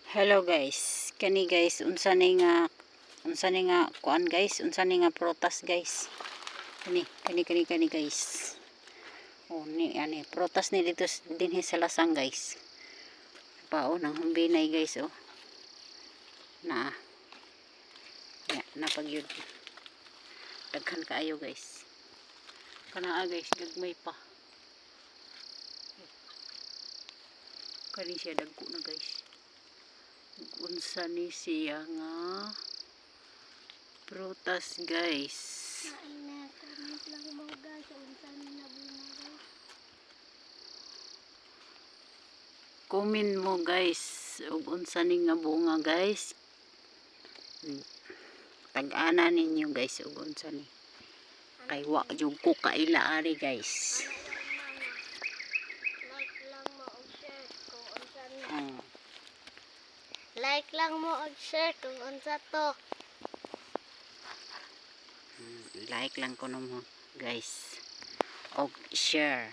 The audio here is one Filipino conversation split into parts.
Hello guys, kani guys, unsa ni nga kuan guys, unsa ni nga prutas guys. Kani guys. Oh ni ani prutas ni dito dinhi sa lasang guys. Pao nang humbinay guys oh. Na. Ya, napagyud. Daghan kaayo guys. Kanaa guys, gagmay pa. Kani siya dagko na guys. Unsa ni siya nga prutas guys. Comment mo guys ug unsa ni nga bunga guys. Tag-ana ninyo guys ug unsa ni. Kay wa jud ko kaila ari guys. Like lang mo og share kung unsa to. Like lang ko mo guys. Og share.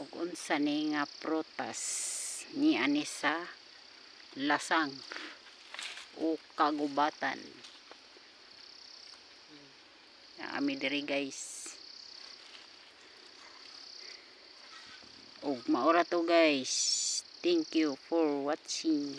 Og unsa ni nga prutas ni ani sa lasang o kagubatan. Ami diri guys. Og maura to guys. Thank you for watching.